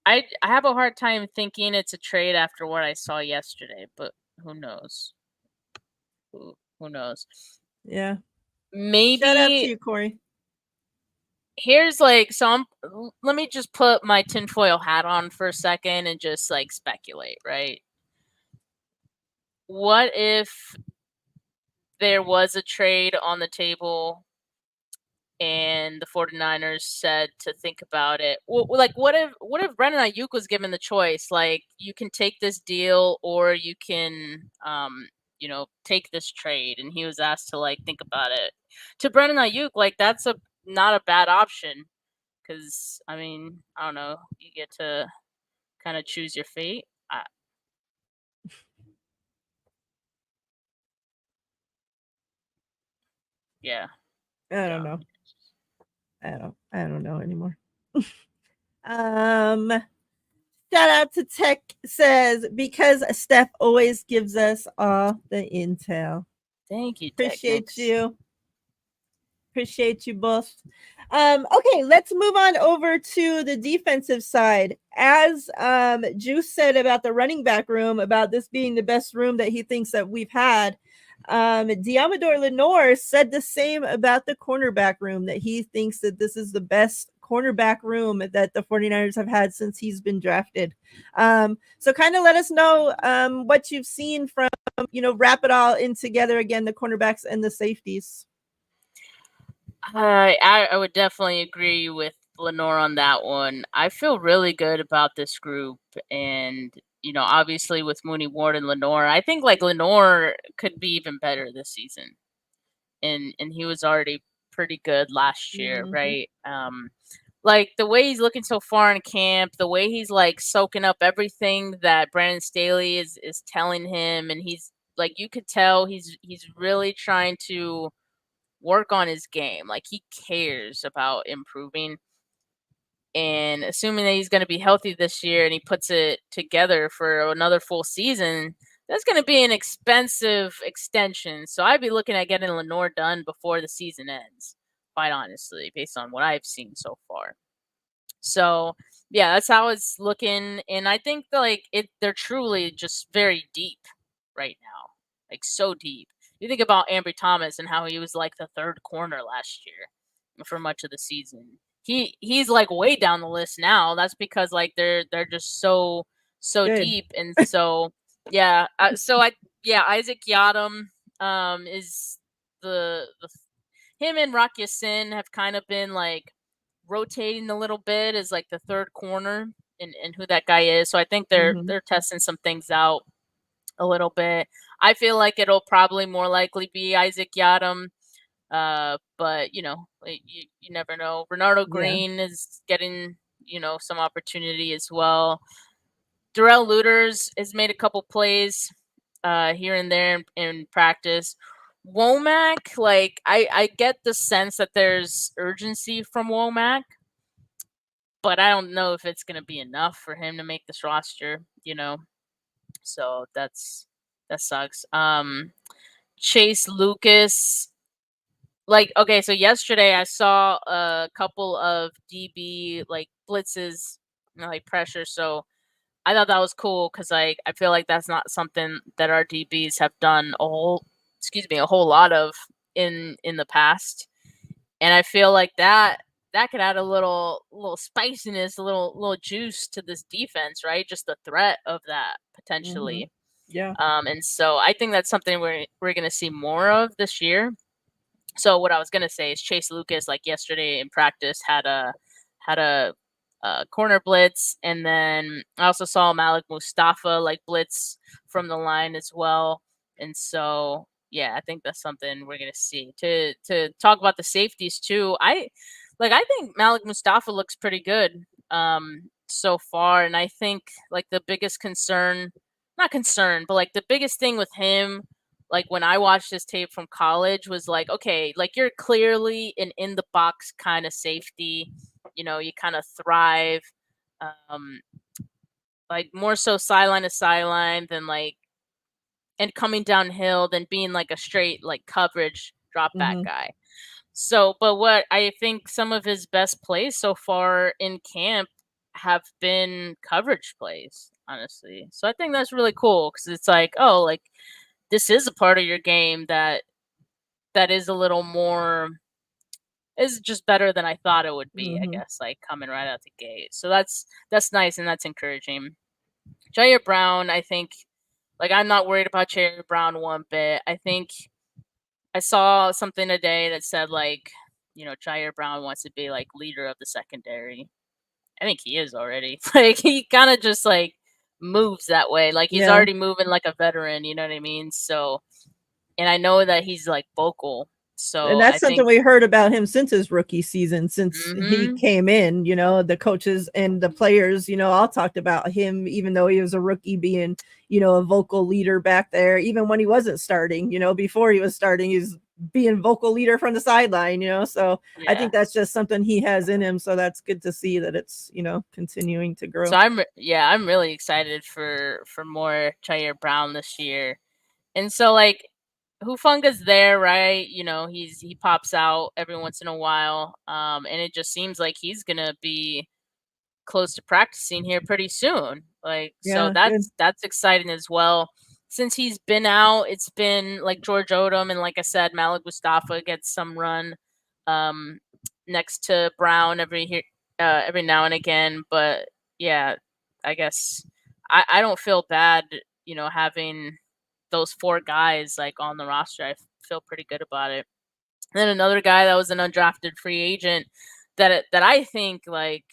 I have a hard time thinking it's a trade after what I saw yesterday, but who knows? Who knows? Yeah. Maybe Shout out to you, Corey. here's like let me just put my tinfoil hat on for a second and just like speculate, right? What if there was a trade on the table and the 49ers said to think about it? Like, what if Brandon Ayuk was given the choice, like, you can take this deal or you can, take this trade, and he was asked to like think about it. To Brandon Ayuk, like that's not a bad option, because I mean, I don't know, you get to kind of choose your fate. Yeah. I don't know. I don't know anymore. Shout out to Tech says because Steph always gives us all the intel. Thank you. Appreciate you. Appreciate you both. Okay, let's move on over to the defensive side. As Juice said about the running back room, about this being the best room that he thinks that we've had. Diamador Lenore said the same about the cornerback room, that he thinks that this is the best cornerback room that the 49ers have had since he's been drafted. So kind of let us know what you've seen from, wrap it all in together again, the cornerbacks and the safeties. I would definitely agree with Lenore on that one. I feel really good about this group, and obviously with Mooney Ward and Lenore, I think like Lenore could be even better this season, and he was already pretty good last year, right? like the way he's looking so far in camp, the way he's like soaking up everything that Brandon Staley is telling him, and he's like, you could tell he's really trying to work on his game. Like he cares about improving. And assuming that he's going to be healthy this year and he puts it together for another full season, that's going to be an expensive extension. So I'd be looking at getting Lenore done before the season ends, quite honestly, based on what I've seen so far. So yeah, that's how it's looking. And I think that, like, they're truly just very deep right now, like so deep. You think about Ambry Thomas and how he was like the third corner last year for much of the season. He's like way down the list now. That's because like they're just so Good. deep. And so yeah, Isaac Yadam is the him and Rock Sin have kind of been like rotating a little bit as like the third corner and who that guy is. So I think they're testing some things out a little bit. I feel like it'll probably more likely be Isaac Yadam. But you never know. Renardo Green is getting, some opportunity as well. Darrell Luters has made a couple plays here and there in practice. Womack, like I get the sense that there's urgency from Womack, but I don't know if it's gonna be enough for him to make this roster, So that sucks. Chase Lucas, like, okay, so yesterday I saw a couple of DB like blitzes, like pressure. So I thought that was cool because like I feel like that's not something that our DBs have done a whole lot of in the past, and I feel like that could add a little spiciness, a little juice to this defense, right? Just the threat of that potentially. Yeah. And so I think that's something we're going to see more of this year. So what I was going to say is Chase Lucas, like yesterday in practice, had a corner blitz, and then I also saw Malik Mustafa like blitz from the line as well. And so yeah, I think that's something we're gonna see. To talk about the safeties too, I think Malik Mustafa looks pretty good so far, and I think like the biggest concern, not concern, but like the biggest thing with him, like when I watched his tape from college, was like, okay, like you're clearly an in the box kind of safety. You kind of thrive, like more so sideline to sideline than like, and coming downhill than being like a straight like coverage drop back guy. So, but what I think some of his best plays so far in camp have been coverage plays, honestly. So I think that's really cool because it's like, oh, like this is a part of your game that is a little more, is just better than I thought it would be, I guess, like coming right out the gate. So that's nice and that's encouraging. Jair Brown, I think, like I'm not worried about Jair Brown one bit. I think I saw something today that said like, Jair Brown wants to be like leader of the secondary. I think he is already. Like he kind of just like moves that way. Like he's already moving like a veteran, you know what I mean? So, and I know that he's like vocal. So and that's I something think we heard about him since his rookie season, since he came in. The coaches and the players, all talked about him, even though he was a rookie, being, a vocal leader back there, even when he wasn't starting. Before he was starting, he's being vocal leader from the sideline. So I think that's just something he has in him. So that's good to see that it's continuing to grow. So I'm really excited for more Jair Brown this year. And so like Hufunga's there, right? He pops out every once in a while. And it just seems like he's gonna be close to practicing here pretty soon. Like, so that's exciting as well. Since he's been out, it's been like George Odom and like I said, Malik Mustafa gets some run next to Brown every now and again. But yeah, I guess I don't feel bad, having those four guys like on the roster. I feel pretty good about it. And then another guy that was an undrafted free agent that I think like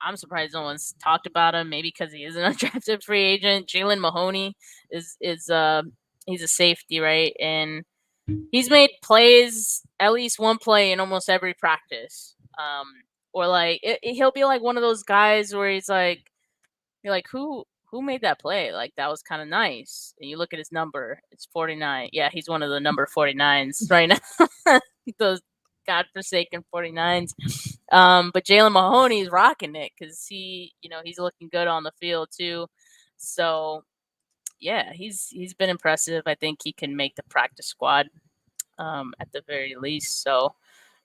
I'm surprised no one's talked about him. Maybe because he is an undrafted free agent. Jalen Mahoney is he's a safety, right? And he's made plays, at least one play in almost every practice, or like he'll be like one of those guys where he's like, you're like, who made that play? Like that was kind of nice. And you look at his number, it's 49. Yeah, he's one of the number 49s right now. Those godforsaken 49s. But Jalen Mahoney's rocking it because he's looking good on the field too. So yeah, he's been impressive. I think he can make the practice squad at the very least. So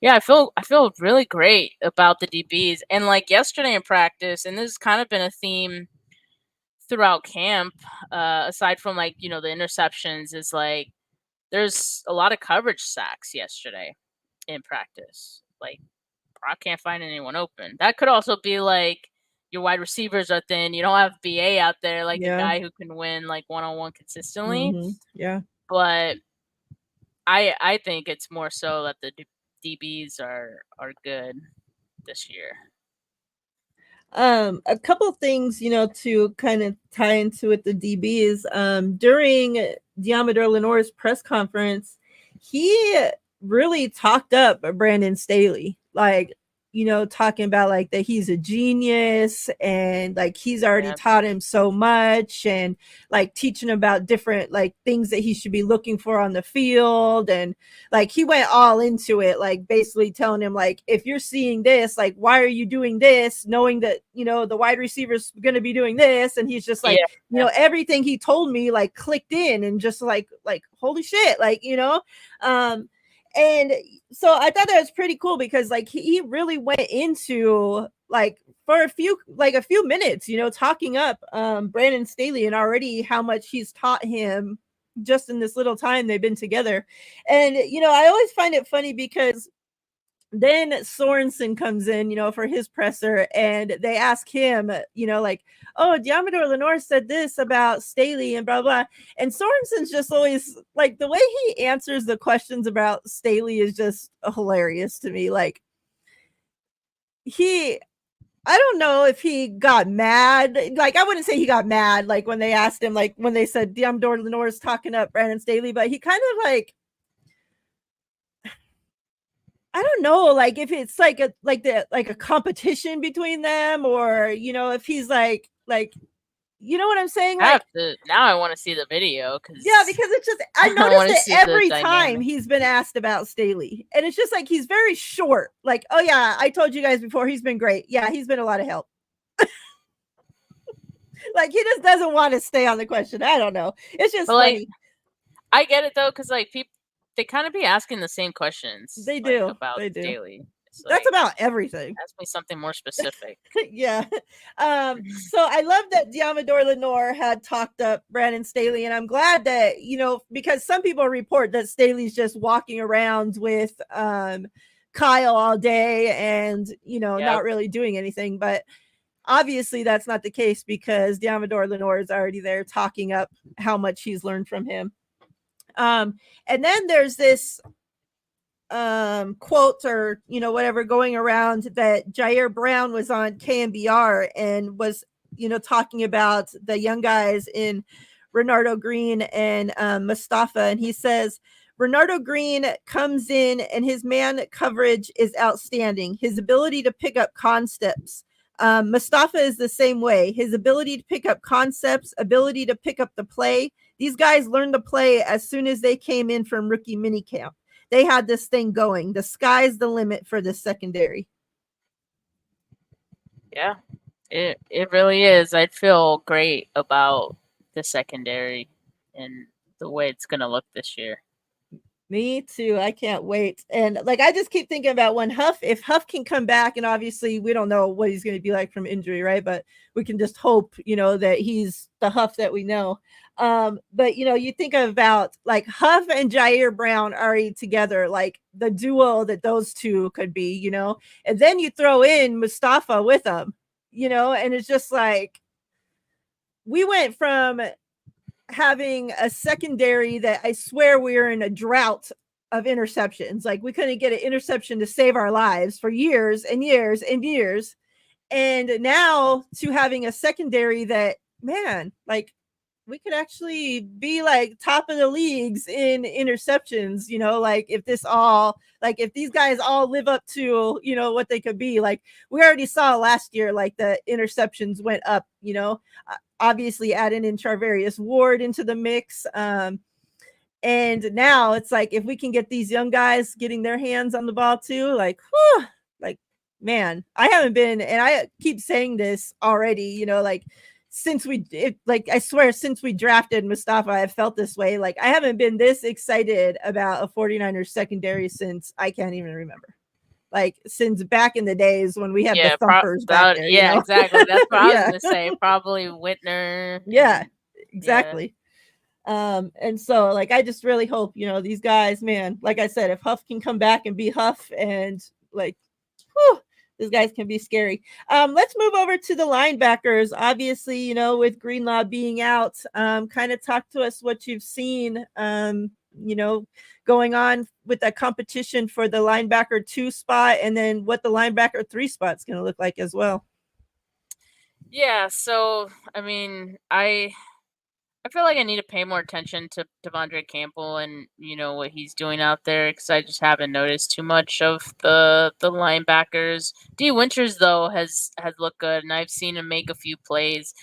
yeah, I feel really great about the DBs. And like yesterday in practice, and this has kind of been a theme throughout camp, aside from like, the interceptions, is like there's a lot of coverage sacks yesterday in practice. Like Brock can't find anyone open. That could also be like your wide receivers are thin. You don't have BA out there, like a guy who can win like one-on-one consistently. Mm-hmm. Yeah. But I think it's more so that the DBs are good this year. A couple things, to kind of tie into with the DBs. During Diamador Lenoir's press conference, he really talked up Brandon Staley, like, talking about like that he's a genius and like he's already taught him so much, and like teaching about different like things that he should be looking for on the field. And like he went all into it, like basically telling him like, if you're seeing this, like why are you doing this, knowing that the wide receiver's going to be doing this. And he's just like, everything he told me like clicked in, and just like holy shit, like and so I thought that was pretty cool because like he really went into like for a few minutes, talking up Brandon Staley and already how much he's taught him just in this little time they've been together. And I always find it funny because then Sorensen comes in, for his presser, and they ask him, like, oh, Diamador Lenoir said this about Staley and blah, blah. And Sorensen's just always like, the way he answers the questions about Staley is just hilarious to me. Like I don't know if he got mad. Like, I wouldn't say he got mad, like when they asked him, like when they said Diamador Lenoir is talking up Brandon Staley, but he kind of like, I don't know, like if it's like a competition between them, or if he's like you know what I'm saying? Like now I want to see the video because it's just I noticed it every time he's been asked about Staley, and it's just like he's very short. Like, oh yeah, I told you guys before, he's been great. Yeah, he's been a lot of help. Like he just doesn't want to stay on the question. I don't know. It's just funny. Like, I get it though, because like people, they kind of be asking the same questions. They do about Staley. That's about everything. Ask me something more specific. Yeah. So I love that Diamador Lenoir had talked up Brandon Staley, and I'm glad that, because some people report that Staley's just walking around with Kyle all day and, not really doing anything. But obviously that's not the case, because Diamador Lenoir is already there talking up how much he's learned from him. And then there's this quote or whatever going around that Jair Brown was on KMBR and was talking about the young guys in Renardo Green and Mustafa, and he says Renardo Green comes in and his man coverage is outstanding. His ability to pick up concepts. Mustafa is the same way. His ability to pick up concepts, ability to pick up the play. These guys learned the play as soon as they came in from rookie minicamp. They had this thing going. The sky's the limit for the secondary. Yeah, it really is. I'd feel great about the secondary and the way it's going to look this year. Me too. I can't wait. And like, I just keep thinking about when if Huff can come back, and obviously we don't know what he's going to be like from injury, right? But we can just hope, that he's the Huff that we know. But you think about like Huff and Jair Brown already together, like the duo that those two could be, and then you throw in Mustafa with them, and it's just like, we went from having a secondary that I swear we were in a drought of interceptions. Like we couldn't get an interception to save our lives for years and years and years. And now to having a secondary that, man, like we could actually be like top of the leagues in interceptions, you know, like if these guys all live up to, you know, what they could be. Like we already saw last year, like the interceptions went up, you know, obviously adding in Charvarius Ward into the mix. And now it's like if we can get these young guys getting their hands on the ball too, like, whew, like, man, I haven't been, and I keep saying this already, you know, like I swear, since we drafted Mustafa, I've felt this way. Like I haven't been this excited about a 49ers secondary since I can't even remember. Like since back in the days when we had the thumpers back there. Yeah, you know? exactly. That's what I was Yeah. gonna say. Probably Whitner. Yeah, and- exactly. And so like I just really hope, you know, these guys, man, like I said, if Huff can come back and be Huff, and like, whew, these guys can be scary. Let's move over to the linebackers. Obviously, you know, with Greenlaw being out, kind of talk to us what you've seen, you know, going on with that competition for the linebacker 2 spot, and then what the linebacker 3 spot is going to look like as well. Yeah, so I mean, I feel like I need to pay more attention to Devondre Campbell and, you know, what he's doing out there, because I just haven't noticed too much of the linebackers. D. Winters, though, has looked good, and I've seen him make a few plays.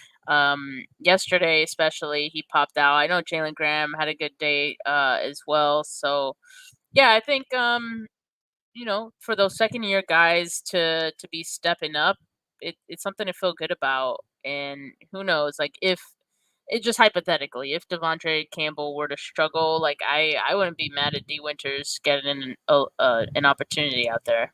Yesterday, especially, he popped out. I know Jalen Graham had a good day as well. So, yeah, I think, you know, for those second-year guys to be stepping up, it's something to feel good about. And who knows, like, if it just hypothetically, if Devondre Campbell were to struggle, like I wouldn't be mad at D. Winters getting an opportunity out there.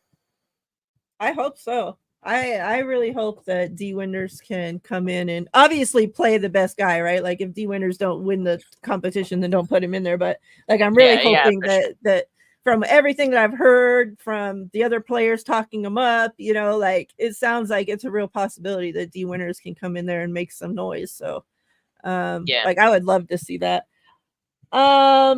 I hope so. I really hope that D. Winters can come in and obviously play the best guy, right? Like if D. Winters don't win the competition, then don't put him in there. But like I'm really hoping that from everything that I've heard from the other players talking him up, you know, like it sounds like it's a real possibility that D. Winters can come in there and make some noise. So like I would love to see that. All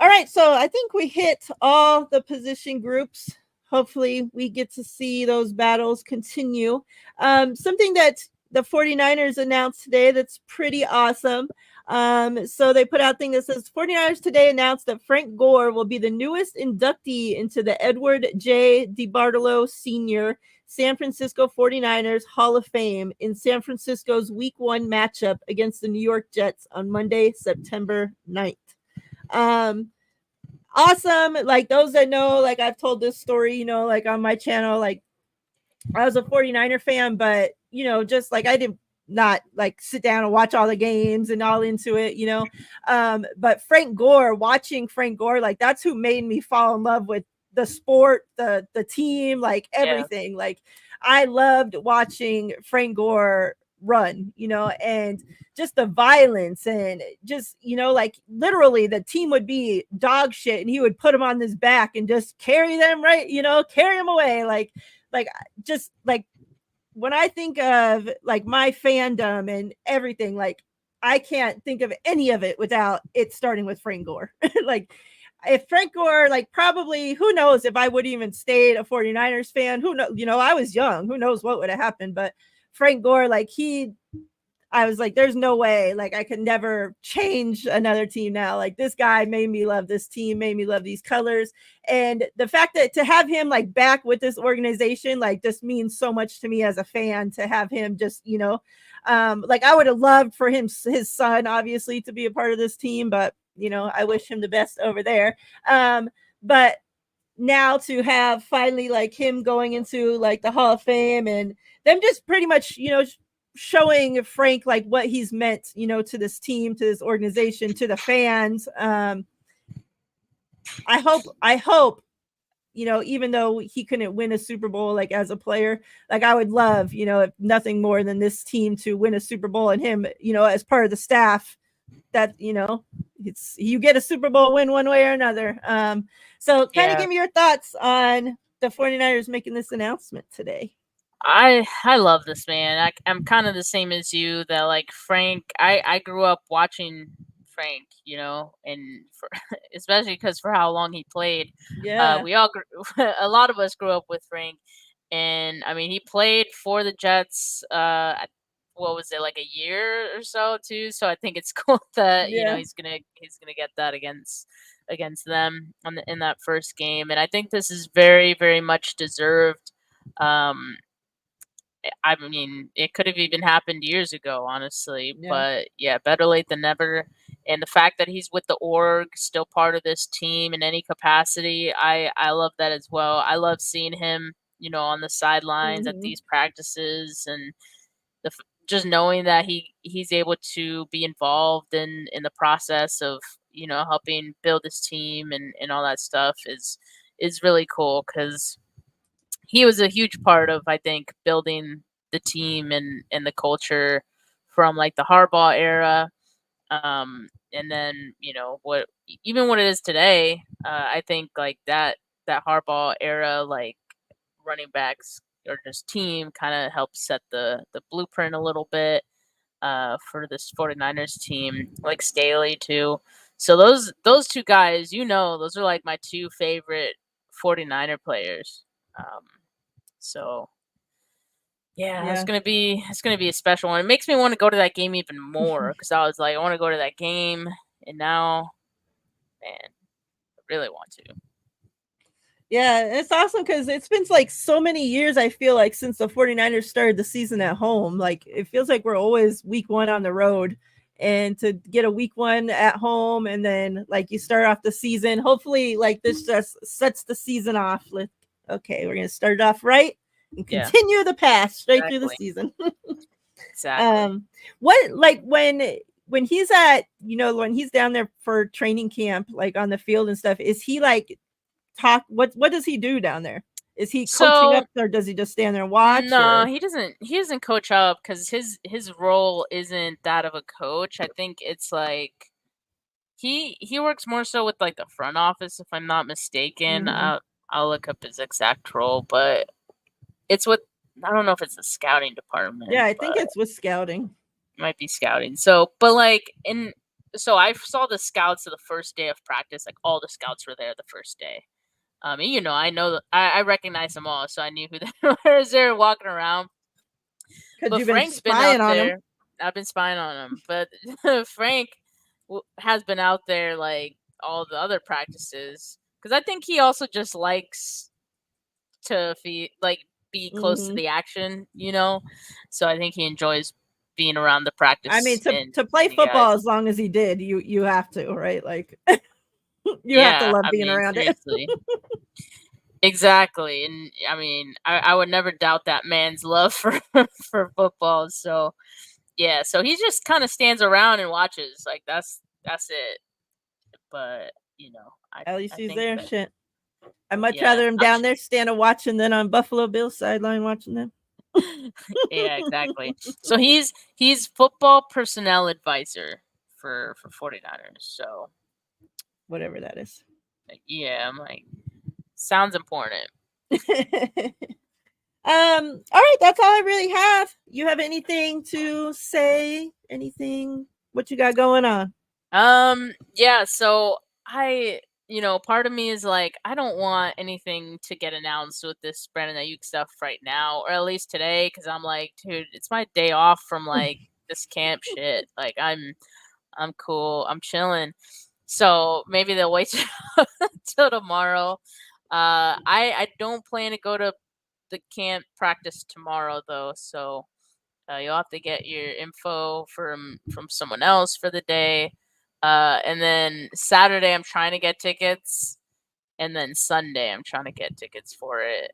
right, so I think we hit all the position groups. Hopefully we get to see those battles continue. Something that the 49ers announced today that's pretty awesome. So they put out a thing that says 49ers today announced that Frank Gore will be the newest inductee into the Edward J. DeBartolo Sr. San Francisco 49ers Hall of Fame in San Francisco's Week 1 matchup against the New York Jets on Monday, September 9th. Awesome. Like those that know, like I've told this story, you know, like on my channel, like I was a 49er fan, but you know, just like I did not like sit down and watch all the games and all into it, you know. But watching Frank Gore, like that's who made me fall in love with the sport, the team, like everything. Like I loved watching Frank Gore run, you know, and just the violence and just, you know, like literally the team would be dog shit and he would put them on his back and just carry them, right, you know, carry them away. Like just like when I think of like my fandom and everything, like I can't think of any of it without it starting with Frank Gore. Like if Frank Gore, like probably, who knows if I would even stayed a 49ers fan, who knows, you know, I was young, who knows what would have happened, but Frank Gore, like I was like, there's no way, like I could never change another team now. Like this guy made me love this team, made me love these colors. And the fact that to have him like back with this organization, like just means so much to me as a fan to have him just, you know, like I would have loved for him, his son, obviously, to be a part of this team, but you know, I wish him the best over there. But now to have finally like him going into like the Hall of Fame and them just pretty much, you know, showing Frank like what he's meant, you know, to this team, to this organization, to the fans. I hope, you know, even though he couldn't win a Super Bowl like as a player, like I would love, you know, if nothing more than this team to win a Super Bowl and him, you know, as part of the staff, that, you know, it's you get a Super Bowl win one way or another. So kind of give me your thoughts on the 49ers making this announcement today. I love this man. I'm kind of the same as you, that like Frank, I grew up watching Frank, you know, and especially because for how long he played. We all a lot of us grew up with Frank, and I mean he played for the Jets. what was it, like a year or so too. So I think it's cool that Yeah. he's gonna get that against them in that first game, and I think this is very, very much deserved. Um, I mean, it could have even happened years ago, honestly. Yeah. But yeah, better late than never. And the fact that he's with the org, still part of this team in any capacity, I love that as well. I love seeing him, on the sidelines at these practices, and just knowing that he's able to be involved in the process of helping build this team and all that stuff is really cool, because he was a huge part of, I think, building the team and the culture from like the Harbaugh era. And then, what it is today, I think like that Harbaugh era, like running backs or just team kind of helped set the blueprint a little bit for this 49ers team, like Staley too. So those two guys, those are like my two favorite 49er players. So yeah, Yeah. it's gonna be a special one. It makes me want to go to that game even more, because I was like, I want to go to that game, and now, man, I really want to. Yeah, it's awesome because it's been like so many years, I feel like, since the 49ers started the season at home. Like, it feels like we're always week one on the road. And to get a week one at home, and then like you start off the season, hopefully like this just sets the season off. Like, okay, we're gonna start it off right and continue the path straight through the season. Exactly. What, like, when he's at, when he's down there for training camp, like on the field and stuff, is he like what does he do down there? Is he coaching up, or does he just stand there and watch? No, or? he doesn't coach up, because his role isn't that of a coach. I think it's like he works more so with like the front office, if I'm not mistaken. I'll look up his exact role, but it's with, I don't know if it's the scouting department. Yeah, I think it's with scouting. Might be scouting. So, but like so I saw the scouts the first day of practice. Like, all the scouts were there the first day. And, I recognize them all, so I knew who they were as they were walking around. But Frank's been out there. I've been spying on him, but Frank has been out there like all the other practices, because I think he also just likes to be close to the action, So I think he enjoys being around the practice. I mean, to play football as long as he did, you have to, right? Like, you have to love being around seriously. It. Exactly. And I mean, I would never doubt that man's love for football. So yeah, so he just kind of stands around and watches. Like, that's it. But at least he's there. Shit, I'd much rather him down there standing watching than on Buffalo Bills sideline watching them. Yeah, exactly. So he's football personnel advisor for 49ers. So whatever that is. Yeah, I'm like, sounds important. All right, that's all I really have. You have anything to say? Anything? What you got going on? Yeah, so part of me is like, I don't want anything to get announced with this Brandon Ayuk stuff right now, or at least today, because I'm like, dude, it's my day off from like this camp shit. Like, I'm cool, I'm chilling. So maybe they'll wait till tomorrow. I don't plan to go to the camp practice tomorrow though, so you'll have to get your info from someone else for the day. And then Saturday I'm trying to get tickets, and then Sunday I'm trying to get tickets for it.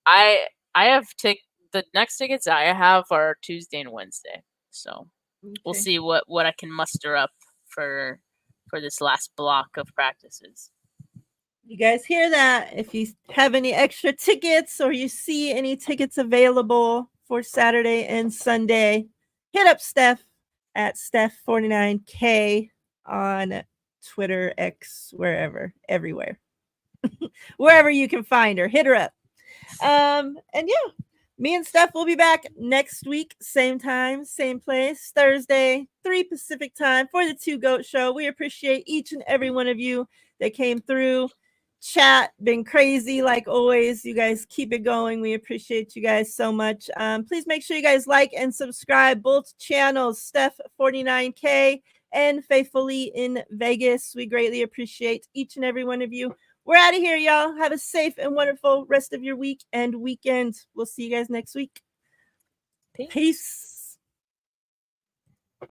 I have the next tickets I have are Tuesday and Wednesday, so we'll see what I can muster up for this last block of practices. You guys hear that? If you have any extra tickets, or you see any tickets available for Saturday and Sunday, hit up Steph at Steph49K on Twitter, X, everywhere. Wherever you can find her, hit her up. And yeah, me and Steph will be back next week, same time, same place, Thursday, 3 Pacific time, for the Two Goat Show. We appreciate each and every one of you that came through, chat. Been crazy like always. You guys keep it going. We appreciate you guys so much. Please make sure you guys like and subscribe both channels, Steph 49K and Faithfully in Vegas. We greatly appreciate each and every one of you. We're out of here, y'all. Have a safe and wonderful rest of your week and weekend. We'll see you guys next week. Peace.